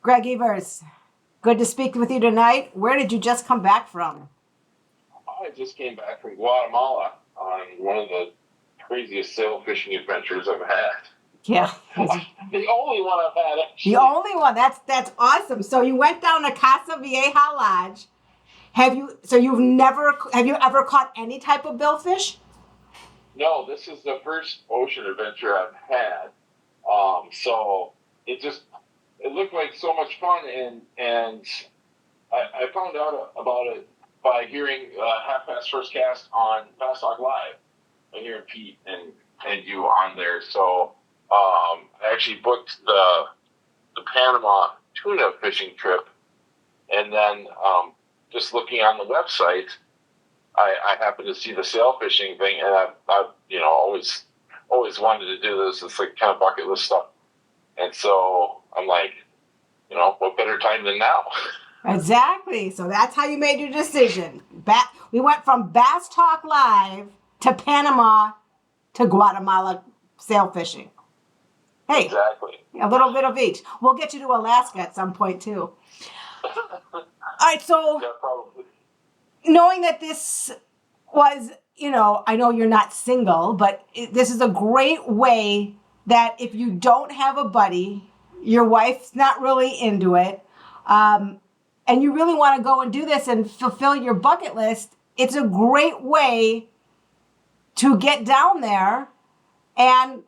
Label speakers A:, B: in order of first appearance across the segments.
A: Greg Evers, good to speak with you tonight. Where did you just come back from?
B: I just came back from Guatemala on one of the craziest sail fishing adventures I've had.
A: Yeah.
B: The only one I've had, actually.
A: The only one. That's awesome. So you went down to Casa Vieja Lodge. Have you ever caught any type of billfish?
B: No, this is the first ocean adventure I've had. So it looked like so much fun, and I found out about it by hearing Half Past First Cast on Fast Talk Live. I hear Pete and you on there. So I actually booked the Panama tuna fishing trip, and then just looking on the website, I happened to see the sail fishing thing, and I always wanted to do this. It's like kind of bucket list stuff, and so I'm like, what better time than now?
A: Exactly. So that's how you made your decision. We went from Bass Talk Live to Panama to Guatemala sail fishing. Hey,
B: exactly.
A: A little bit of each. We'll get you to Alaska at some point too. All right. So,
B: yeah, probably.
A: Knowing that this was, I know you're not single, but this is a great way that if you don't have a buddy, your wife's not really into it, and you really want to go and do this and fulfill your bucket list, it's a great way to get down there and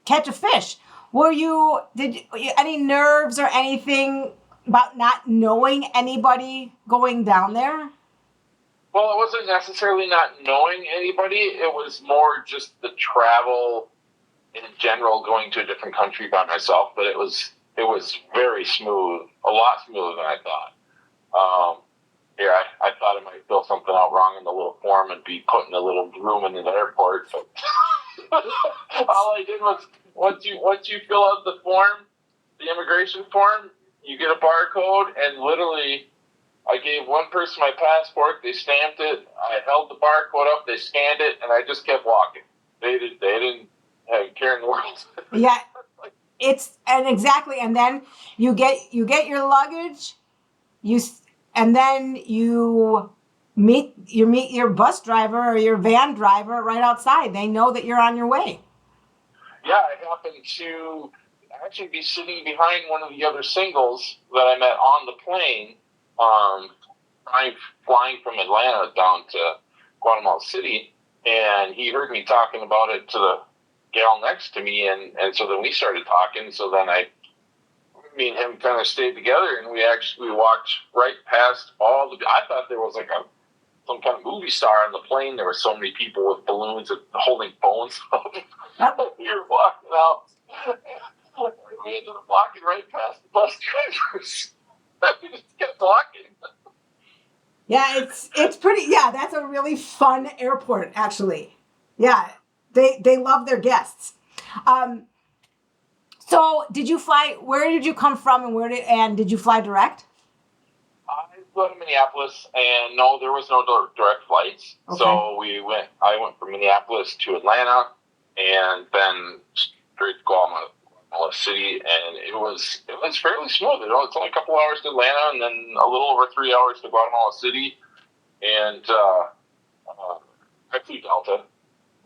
A: catch a fish. Any nerves or anything about not knowing anybody going down there?
B: Well, it wasn't necessarily not knowing anybody. It was more just the travel in general, going to a different country by myself. But it was very smooth, a lot smoother than I thought. I thought I might fill something out wrong in the little form and be put in a little room in the airport. But all I did was once you fill out the form, the immigration form, you get a barcode, and literally I gave one person my passport. They stamped it. I held the barcode up. They scanned it, and I just kept walking. They didn't care in the world.
A: Yeah, exactly. And then you get your luggage. And then you meet your bus driver or your van driver right outside. They know that you're on your way.
B: Yeah, I happened to actually be sitting behind one of the other singles that I met on the plane. Flying from Atlanta down to Guatemala City, and he heard me talking about it to the gal next to me, and so then we started talking. So then me and him kind of stayed together, and we walked right past I thought there was like some kind of movie star on the plane. There were so many people with balloons and holding phones. We were walking out. We ended up walking right past the bus drivers. We just kept walking.
A: Yeah, it's pretty. Yeah, that's a really fun airport, actually. Yeah, they love their guests. So, did you fly? Where did you come from, and did you fly direct?
B: I flew to Minneapolis, and no, there was no direct flights. Okay. So I went from Minneapolis to Atlanta, and then straight to Guatemala City, and it was fairly smooth. It's only a couple hours to Atlanta, and then a little over 3 hours to Guatemala City, and I flew Delta.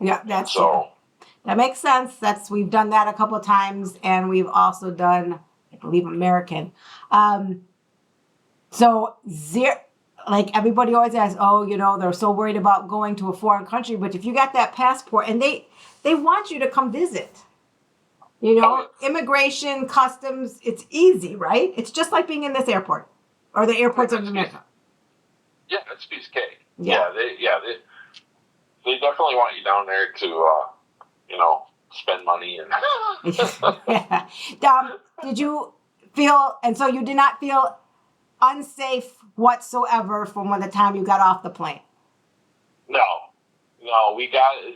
A: Yeah, that makes sense. We've done that a couple of times, and we've also done, I believe, American. Like everybody always asks, they're so worried about going to a foreign country, but if you got that passport, and they want you to come visit. Immigration, customs, it's easy, right? It's just like being in this airport or the airports of America.
B: Yeah, it's a piece of cake. Yeah, they definitely want you down there to, spend money. And
A: yeah. Did you feel, and so you did not feel unsafe whatsoever from the time you got off the plane?
B: No,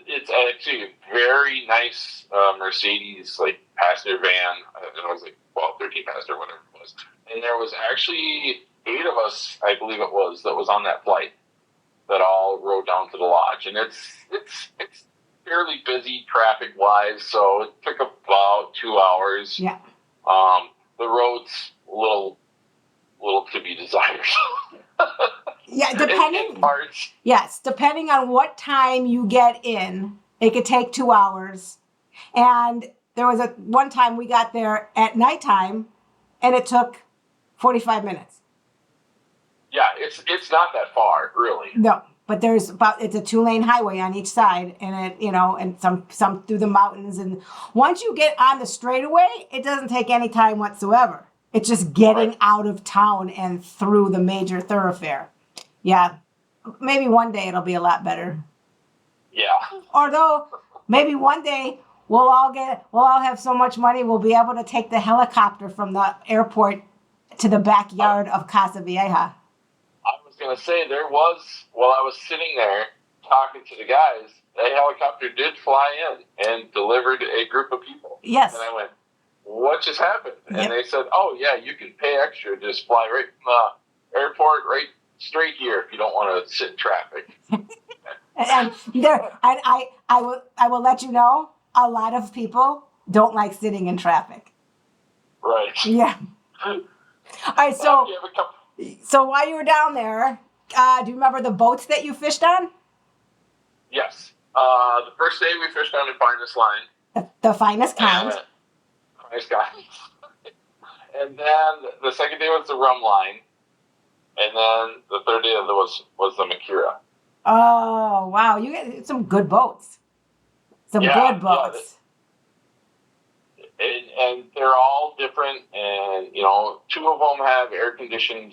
B: it's actually a very nice Mercedes, like, passenger van. It was like 12, 13 passenger, whatever it was. And there was actually 8 of us, I believe it was, that was on that flight that all rode down to the lodge. And it's fairly busy traffic-wise, so it took about 2 hours.
A: Yeah.
B: The roads little to be desired.
A: Yeah,
B: in parts.
A: Yes, depending on what time you get in, it could take 2 hours. And there was one time we got there at nighttime, and it took 45 minutes.
B: Yeah, it's not that far, really.
A: No, but it's a 2-lane highway on each side, and and some through the mountains. And once you get on the straightaway, it doesn't take any time whatsoever. It's just getting out of town and through the major thoroughfare. Yeah, maybe one day it'll be a lot better.
B: Yeah.
A: Although maybe one day we'll all have so much money we'll be able to take the helicopter from the airport to the backyard of Casa Vieja.
B: I was going to say, while I was sitting there talking to the guys, a helicopter did fly in and delivered a group of people.
A: Yes.
B: And I went, what just happened?
A: Yep.
B: And they said, oh, yeah, you can pay extra to just fly right from the airport right straight here if you don't want to sit in traffic.
A: And I will let you know, a lot of people don't like sitting in traffic.
B: Right.
A: Yeah. All right, so while you were down there, do you remember the boats that you fished on?
B: Yes. The first day we fished on the finest line.
A: The finest kind.
B: Finest kind. And then the second day was the rum line. And then the third day was the Makira.
A: Oh, wow. You get some good boats. Good boats.
B: Yeah. And they're all different. And, 2 of them have air-conditioned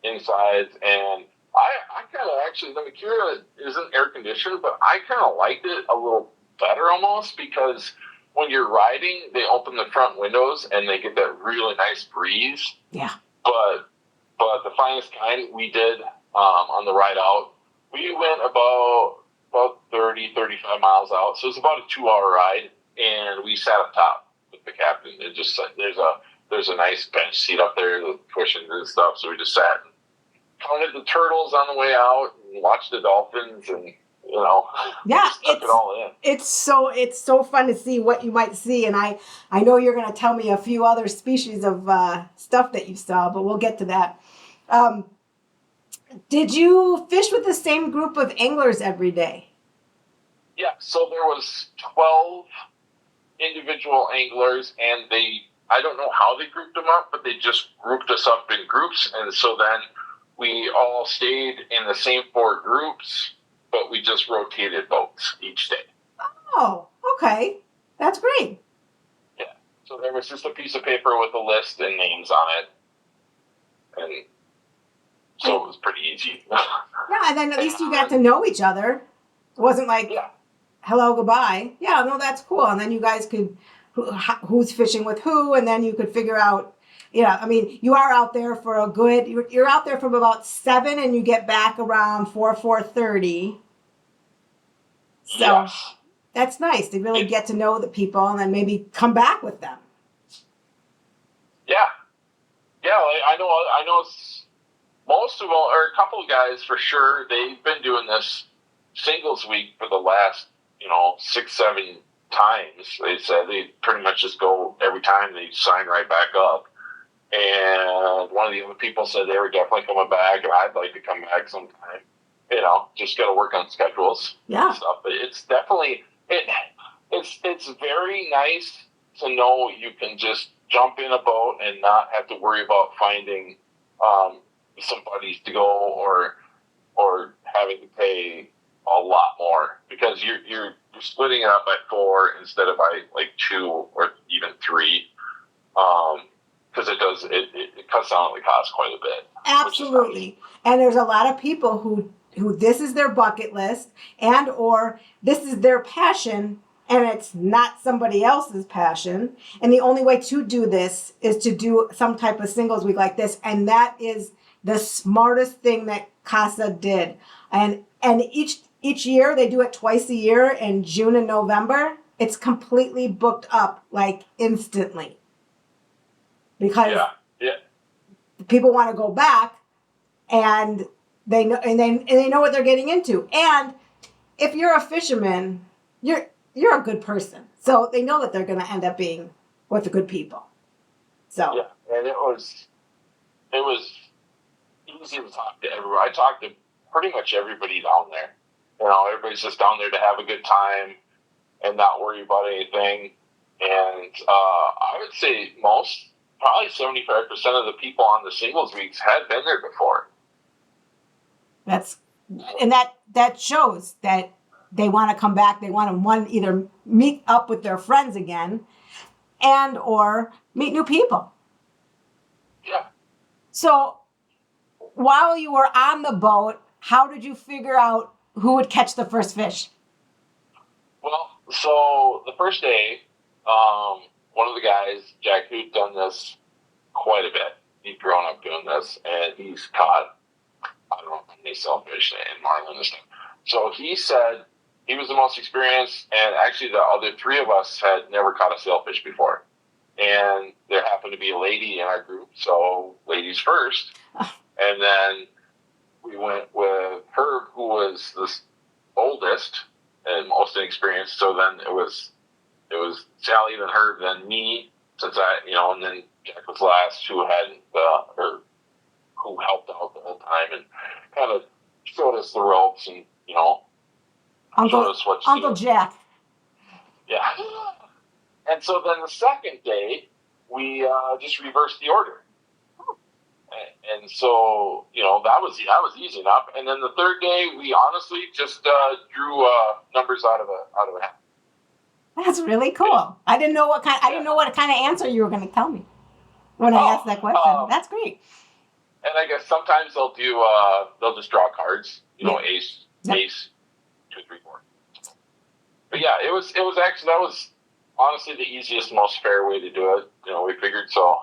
B: insides. And I kind of actually, the Makira isn't air-conditioned, but I kind of liked it a little better almost because when you're riding, they open the front windows and they get that really nice breeze.
A: Yeah.
B: But the finest kind we did on the ride out, we went about 30, 35 miles out. So it was about a 2-hour ride, and we sat up top with the captain. It just there's a nice bench seat up there with cushions and stuff. So we just sat and counted the turtles on the way out and watched the dolphins and
A: yeah,
B: took it all in.
A: It's so fun to see what you might see, and I know you're going to tell me a few other species of stuff that you saw, but we'll get to that. Did you fish with the same group of anglers every day?
B: Yeah, so there was 12 individual anglers, and I don't know how they grouped them up, but they just grouped us up in groups, and so then we all stayed in the same 4 groups, but we just rotated boats each day.
A: Oh, okay. That's great.
B: Yeah, so there was just a piece of paper with a list and names on it, and so it was pretty easy.
A: Yeah, and then at least you got to know each other. It wasn't like, hello, goodbye. Yeah, no, that's cool. And then you guys could, who's fishing with who, and then you could figure out, you are out there for a good, you're out there from about 7 and you get back around 4:30. So that's nice to really get to know the people and then maybe come back with them.
B: Yeah. Yeah, I know most of them, or a couple of guys for sure, they've been doing this singles week for the last, 6, 7 times. They said they pretty much just go every time, they sign right back up. And one of the other people said they were definitely coming back, and I'd like to come back sometime. Just got to work on schedules and stuff. But it's definitely, it's very nice to know you can just jump in a boat and not have to worry about finding some buddies to go or having to pay a lot more, because you're splitting it up by 4 instead of by like 2 or even 3, because it cuts down on the cost quite a bit.
A: Absolutely. Nice. And there's a lot of people who this is their bucket list and or this is their passion, and it's not somebody else's passion. And the only way to do this is to do some type of singles week like this. And that is the smartest thing that Casa did. And each year, they do it twice a year in June and November. It's completely booked up like instantly. Because people want to go back, and they know and they know what they're getting into. And if you're a fisherman, you're a good person. So they know that they're going to end up being with the good people. So
B: yeah, and it was it was easy to talk to everyone. I talked to pretty much everybody down there. Everybody's just down there to have a good time and not worry about anything. And I would say probably 75% of the people on the singles weeks had been there before.
A: And that shows that they want to come back. They want to either meet up with their friends again and or meet new people.
B: Yeah.
A: So while you were on the boat, how did you figure out who would catch the first fish?
B: Well, so the first day, one of the guys, Jack, who'd done this quite a bit, he'd grown up doing this, and he's caught, I don't know, many sailfish and marlin and stuff. So he said he was the most experienced, and actually the other three of us had never caught a sailfish before. And there happened to be a lady in our group, so ladies first. And then we went with Herb, who was the oldest and most inexperienced. So then it was Sally, then Herb, then me, and then Jack was last, who hadn't, or who helped out the whole time and kind of showed us the ropes and showed us what to
A: Uncle
B: do.
A: Jack.
B: Yeah. And so then the second day, we just reversed the order. And so, that was easy enough. And then the third day, we honestly just drew numbers out of a hat.
A: That's really cool. I didn't know what kind of answer you were going to tell me when I asked that question. That's great.
B: And I guess sometimes they'll just draw cards. Ace, 2, 3, 4. But yeah, it was actually, that was honestly the easiest, most fair way to do it. We figured so.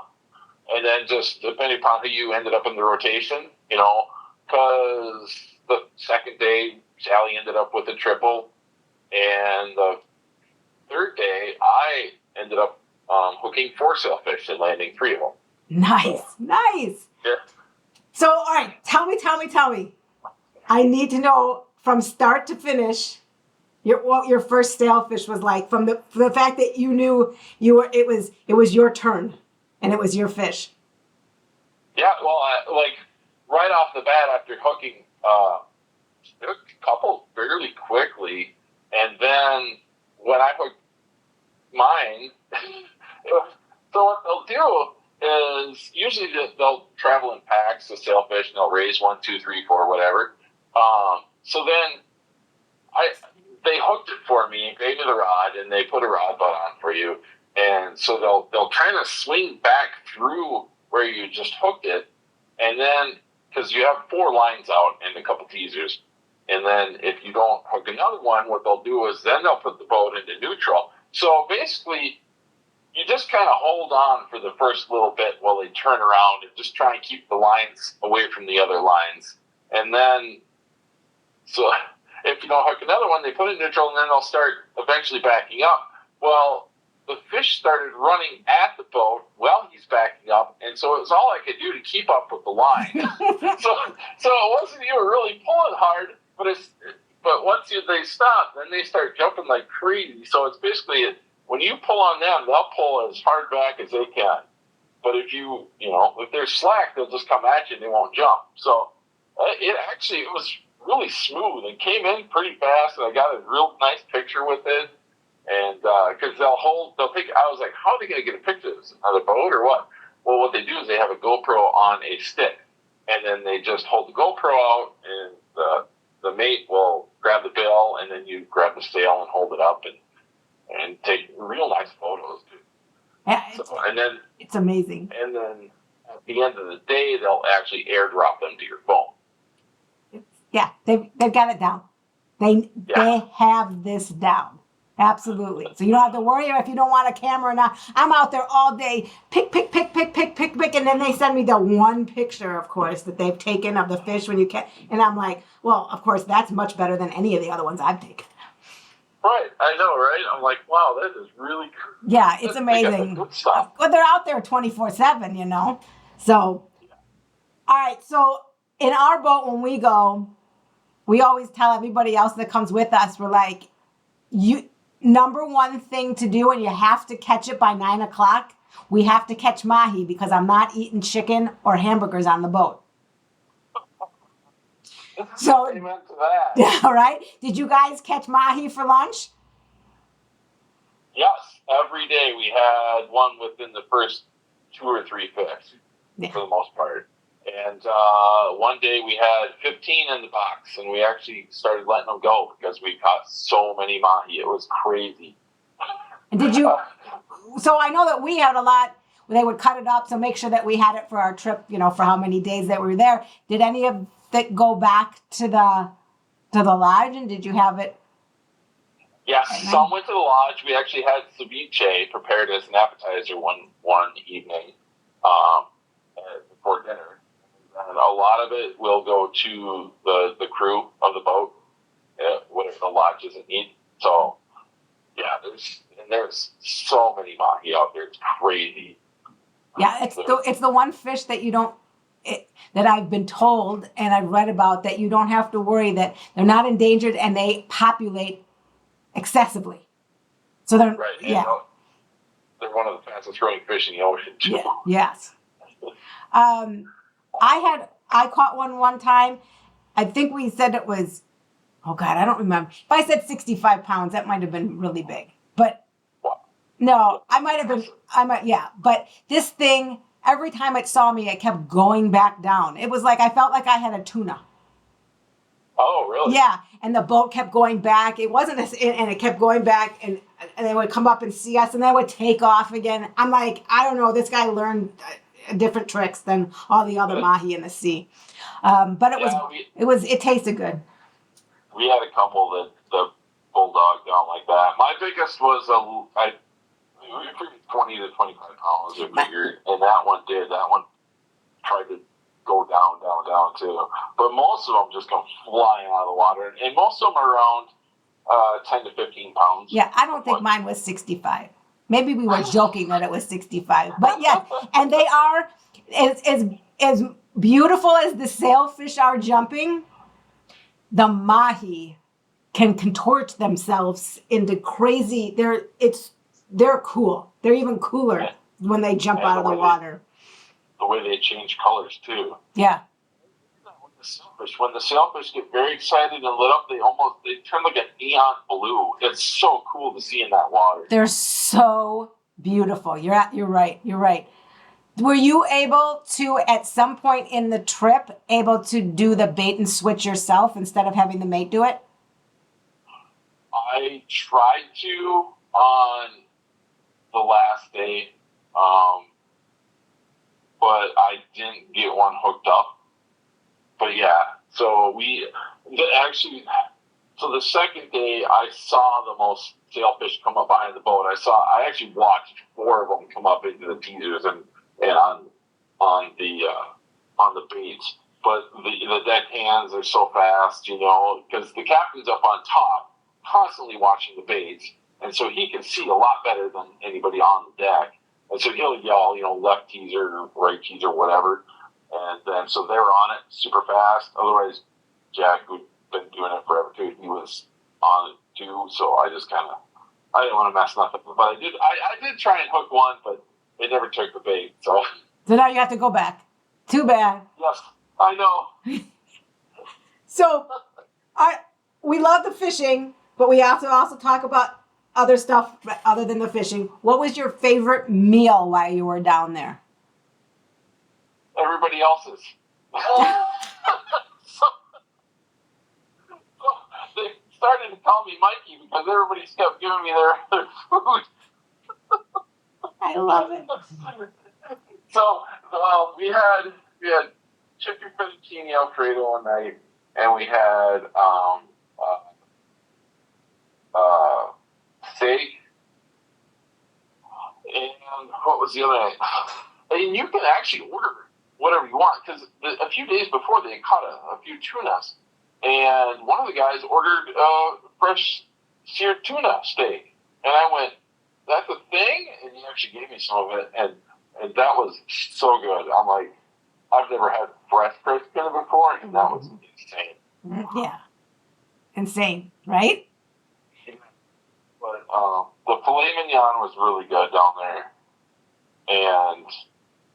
B: And then just depending upon who you ended up in the rotation, because the second day, Sally ended up with a triple. And the third day, I ended up hooking 4 sailfish and landing 3 of them.
A: Nice.
B: Yeah.
A: So, all right, tell me. I need to know from start to finish what your first sailfish was like, from the fact that you knew it was your turn and it was your fish.
B: Yeah, well, right off the bat after hooking, there was a couple fairly quickly, and then when I hooked mine, so what they'll do is usually they'll travel in packs, the sailfish, and they'll raise 1, 2, 3, 4, whatever. So then they hooked it for me and gave me the rod, and they put a rod butt on for you. And so they'll kind of swing back through where you just hooked it, and then, because you have 4 lines out and a couple teasers, and then if you don't hook another one, what they'll do is then they'll put the boat into neutral. So basically, you just kind of hold on for the first little bit while they turn around and just try and keep the lines away from the other lines. And then, so if you don't hook another one, they put it in neutral, and then they'll start eventually backing up. Well, the fish started running at the boat while he's backing up, and so it was all I could do to keep up with the line. so it wasn't even really pulling hard, but once they stop, then they start jumping like crazy. So it's basically, when you pull on them, they'll pull as hard back as they can. But if if they're slack, they'll just come at you and they won't jump. So it was really smooth and came in pretty fast, and I got a real nice picture with it. And because they'll take, I was like, how are they going to get a picture of this on the boat or what? Well, what they do is they have a GoPro on a stick, and then they just hold the GoPro out, and the mate will grab the bill, and then you grab the sail and hold it up and take real nice photos.
A: Yeah,
B: and then
A: it's amazing.
B: And then at the end of the day, they'll actually airdrop them to your phone.
A: Yeah, they've got it down. They have this down. Absolutely. So you don't have to worry if you don't want a camera or not. I'm out there all day, pick, and then they send me the one picture, of course, that they've taken of the fish when you catch. And I'm like, well, of course, that's much better than any of the other ones I've taken.
B: Right, I know, right? I'm like, wow, that is really cool.
A: Yeah, it's amazing.
B: Good stuff.
A: But they're out there 24/7, So, all right. So in our boat, when we go, we always tell everybody else that comes with us, we're like, number one thing to do, and you have to catch it by 9 o'clock. we have to catch mahi because I'm not eating chicken or hamburgers on the boat. So,
B: Amen to that.
A: yeah, all right. Did you guys catch mahi for lunch?
B: Yes, every day we had one within the first 2 or 3 fish, for the most part. And one day we had 15 in the box, and we actually started letting them go because we caught so many mahi. It was crazy.
A: And did you? So I know that we had a lot. They would cut it up, so make sure that we had it for our trip. For how many days that we were there. Did any of that go back to the lodge, and did you have it?
B: Yes, some went to the lodge. We actually had ceviche prepared as an appetizer one evening before dinner. And a lot of it will go to the crew of the boat, whatever the lodge doesn't need. So, yeah, there's so many mahi out there. It's crazy.
A: Yeah, it's the one fish that you don't. That I've been told and I've read about that you don't have to worry that they're not endangered and they populate excessively. So they're
B: right.
A: Yeah.
B: They're one of the fastest growing fish in the ocean too.
A: Yeah. Yes. I caught one time. I think we said it was, oh God, I don't remember. If I said 65 pounds, that might have been really big. But no, yeah. But this thing, every time it saw me, it kept going back down. It was like I felt like I had a tuna.
B: Oh, really?
A: Yeah, and the boat kept going back. It wasn't, and it kept going back, and they would come up and see us, and they would take off again. I'm like, I don't know. This guy learned different tricks than all the other mahi in the sea. But it tasted good.
B: We had a couple that bulldog down like that. My biggest was we figured 20 to 25 pounds. I figured, and that one did. That one tried to go down too. But most of them just come flying out of the water, and most of them are around 10 to 15 pounds.
A: Yeah, I don't think mine was 65. Maybe we were joking that it was 65, but yeah, and they are as beautiful as the sailfish are jumping. The mahi can contort themselves into crazy. They're cool. They're even cooler when they jump out of the water.
B: The way they change colors too.
A: Yeah.
B: When the sailfish get very excited and lit up, they turn like a neon blue. It's so cool to see in that water.
A: They're so beautiful. You're right. You're right. Were you able to, at some point in the trip, able to do the bait and switch yourself instead of having the mate do it?
B: I tried to on the last day, but I didn't get one hooked up. But yeah, so the second day I saw the most sailfish come up behind the boat. I actually watched 4 of them come up into the teasers and on the baits. But the deck hands are so fast, because the captain's up on top, constantly watching the baits, and so he can see a lot better than anybody on the deck. And so he'll yell, left teaser, right teaser, whatever. And then so they were on it super fast. Otherwise, Jack, who'd been doing it forever too, he was on it too. So I just I didn't want to mess nothing. But I did try and hook one, but it never took the bait. So
A: now you have to go back. Too bad.
B: Yes, I know.
A: So we love the fishing, but we have to also talk about other stuff other than the fishing. What was your favorite meal while you were down there?
B: Everybody else's. so they started to call me Mikey because everybody kept giving me their food.
A: I love it.
B: So we had chicken fettuccine Alfredo one night, and we had steak, and what was the other night? And you can actually order whatever you want, because a few days before they had caught a few tunas, and one of the guys ordered fresh seared tuna steak, and I went, "That's a thing?" And he actually gave me some of it, and that was so good. I'm like, I've never had fresh tuna before, and that was insane.
A: Yeah, insane, right?
B: But the filet mignon was really good down there. And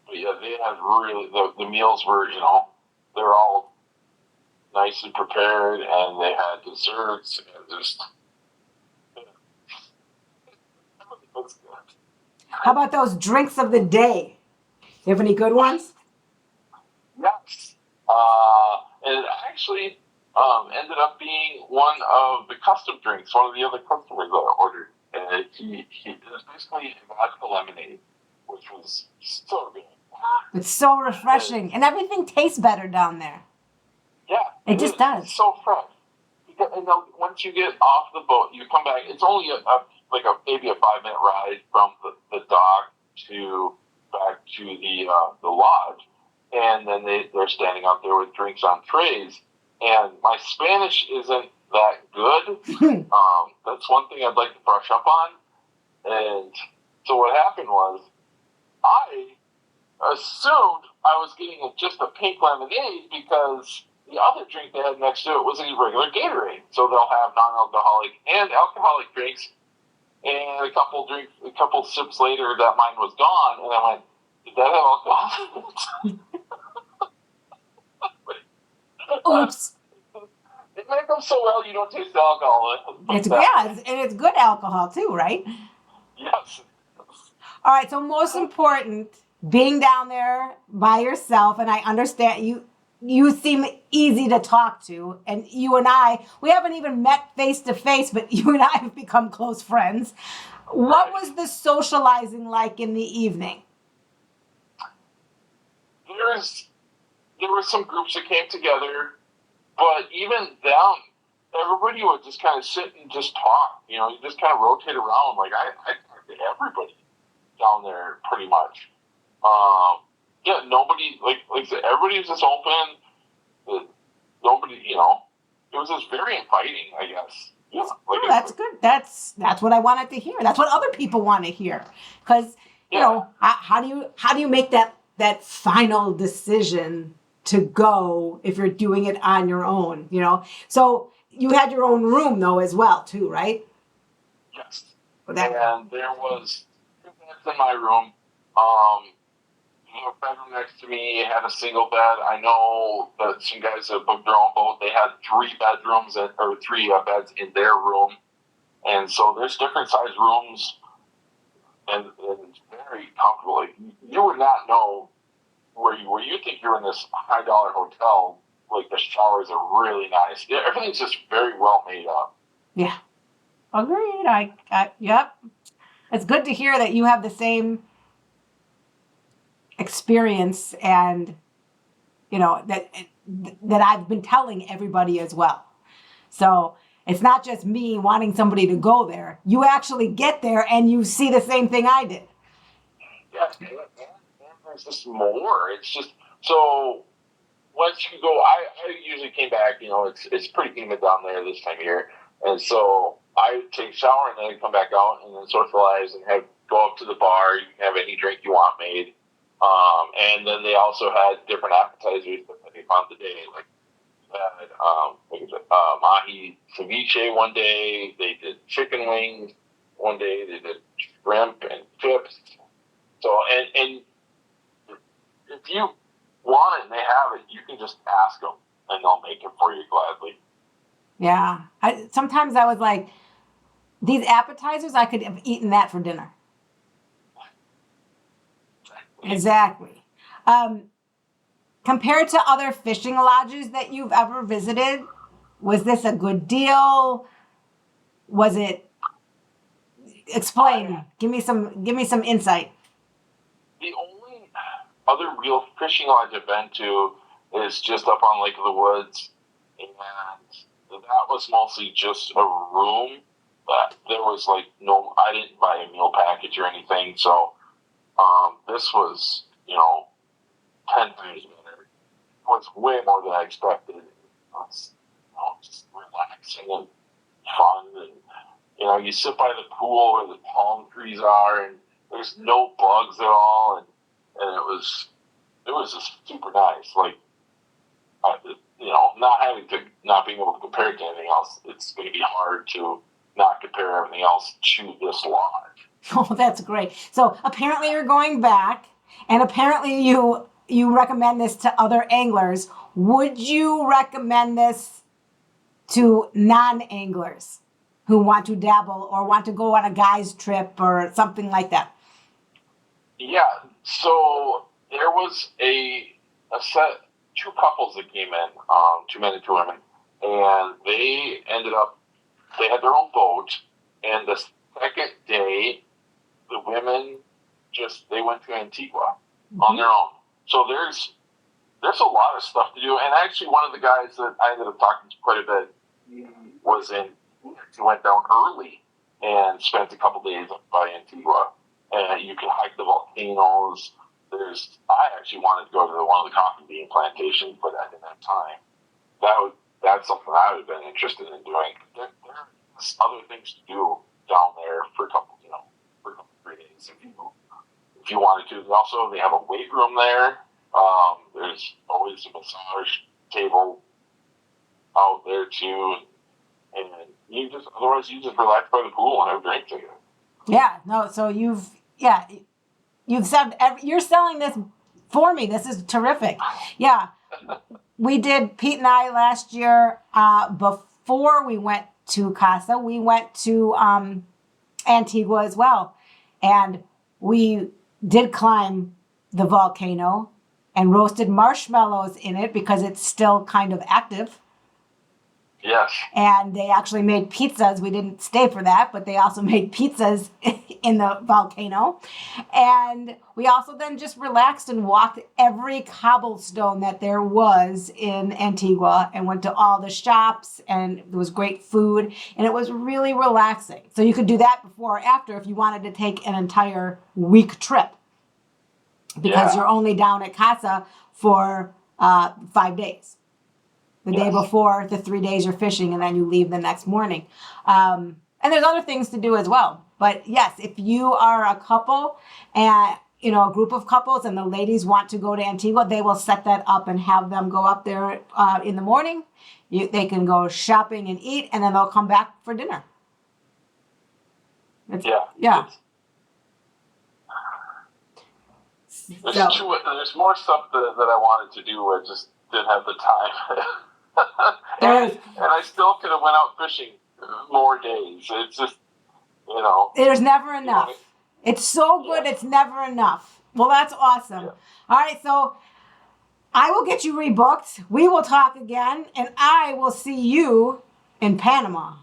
B: but yeah, they had really the meals were, they're all nicely prepared, and they had desserts and just.
A: How about those drinks of the day? You have any good ones?
B: Yes. And it actually ended up being one of the custom drinks, one of the other customers that I ordered. And it was basically vodka lemonade, which was so good.
A: It's so refreshing, and everything tastes better down there.
B: Yeah,
A: It just does.
B: It's so fresh. And once you get off the boat, you come back. It's only maybe a 5-minute ride from the dock to back to the lodge, and then they're standing out there with drinks on trays. And my Spanish isn't that good. That's one thing I'd like to brush up on. And so what happened was I assumed I was getting just a pink lemonade because the other drink they had next to it was a regular Gatorade. So they'll have non-alcoholic and alcoholic drinks. And a couple sips later, that mine was gone, and I went, "Did that have alcohol?"
A: Oops.
B: It might go so well you don't taste the alcohol.
A: And it's good alcohol too, right?
B: Yes.
A: All right. So most important, being down there by yourself, and I understand you. You seem easy to talk to, and you and we haven't even met face to face, but you and I have become close friends. What was the socializing like in the evening?
B: There were some groups that came together, but even them, everybody would just kind of sit and just talk. You just kind of rotate around. Like I talked to everybody down there pretty much. Yeah, nobody like I said, everybody was just open. Nobody, it was just very inviting, I guess. Yeah,
A: that's good. That's what I wanted to hear. That's what other people want to hear. Because how do you make that final decision to go if you're doing it on your own? So you had your own room though as well too, right?
B: Yes. And there was 2 beds in my room. A bedroom next to me had a single bed. I know that some guys that booked their own boat, they had 3 bedrooms or 3 beds in their room, and so there's different size rooms, and it's very comfortable. Like you would not know where you think you're in this $high hotel. Like the showers are really nice. Everything's just very well made up.
A: Yeah, agreed. Yep. It's good to hear that you have the same experience, and that I've been telling everybody as well. So it's not just me wanting somebody to go there. You actually get there and you see the same thing I did.
B: Yeah, and there's just more. It's just so once you go, I usually came back. It's pretty humid down there this time of year, and so I take a shower and then come back out and then socialize and go up to the bar. You can have any drink you want made. And then they also had different appetizers depending on the day. Like mahi ceviche one day. They did chicken wings one day. They did shrimp and chips. So and if you want it and they have it, you can just ask them and they'll make it for you gladly.
A: Yeah. Sometimes I was like, these appetizers, I could have eaten that for dinner. Exactly. Compared to other fishing lodges that you've ever visited, was this a good deal? Was it? Explain. Give me some insight.
B: The only other real fishing lodge I've been to is just up on Lake of the Woods, and that was mostly just a room. But there was I didn't buy a meal package or anything, so this was 10 times better. It was way more than I expected. It was just relaxing and fun, and you sit by the pool where the palm trees are, and there's no bugs at all, and it was just super nice. Not being able to compare it to anything else, it's going to be hard to not compare everything else to this lodge.
A: Oh, that's great. So apparently you're going back, and apparently you recommend this to other anglers. Would you recommend this to non-anglers who want to dabble or want to go on a guy's trip or something like that?
B: Yeah. So there was a set two couples that came in, two men and two women, and they had their own boat, and the second day the women they went to Antigua on their own. So there's a lot of stuff to do. And actually, one of the guys that I ended up talking to quite a bit he went down early and spent a couple days by Antigua. And you can hike the volcanoes. I actually wanted to go to one of the coffee bean plantations, but I didn't have time. That's something I would have been interested in doing. There's other things to do down there for a couple, 3 days if you wanted to. They have a weight room there. There's always a massage table out there too, and you just relax by the pool and have a drink together.
A: Yeah, no. So you've said you're selling this for me. This is terrific. Yeah, we did. Pete and I last year, before we went to Casa, we went to Antigua as well, and we did climb the volcano and roasted marshmallows in it because it's still kind of active.
B: Yes.
A: And they actually made pizzas. We didn't stay for that, but they also made pizzas in the volcano. And we also then just relaxed and walked every cobblestone that there was in Antigua and went to all the shops, and there was great food, and it was really relaxing. So you could do that before or after if you wanted to take an entire week trip, because you're only down at Casa for 5 days. The day before, the 3 days you're fishing, and then you leave the next morning. And there's other things to do as well. But yes, if you are a couple and a group of couples and the ladies want to go to Antigua, they will set that up and have them go up there in the morning. They can go shopping and eat, and then they'll come back for dinner. Yeah.
B: There's more stuff that I wanted to do. I just didn't have the time. and I still could have went out fishing more days. It's just,
A: there's never enough. It's so good. It's never enough. Well, that's awesome. Yeah. All right. So I will get you rebooked. We will talk again, and I will see you in Panama.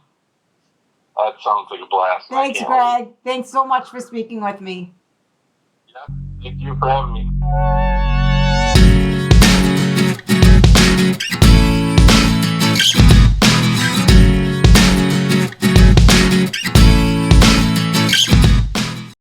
B: That sounds like a blast.
A: Thanks, Greg. Thanks so much for speaking with me.
B: Yeah. Thank you for having me.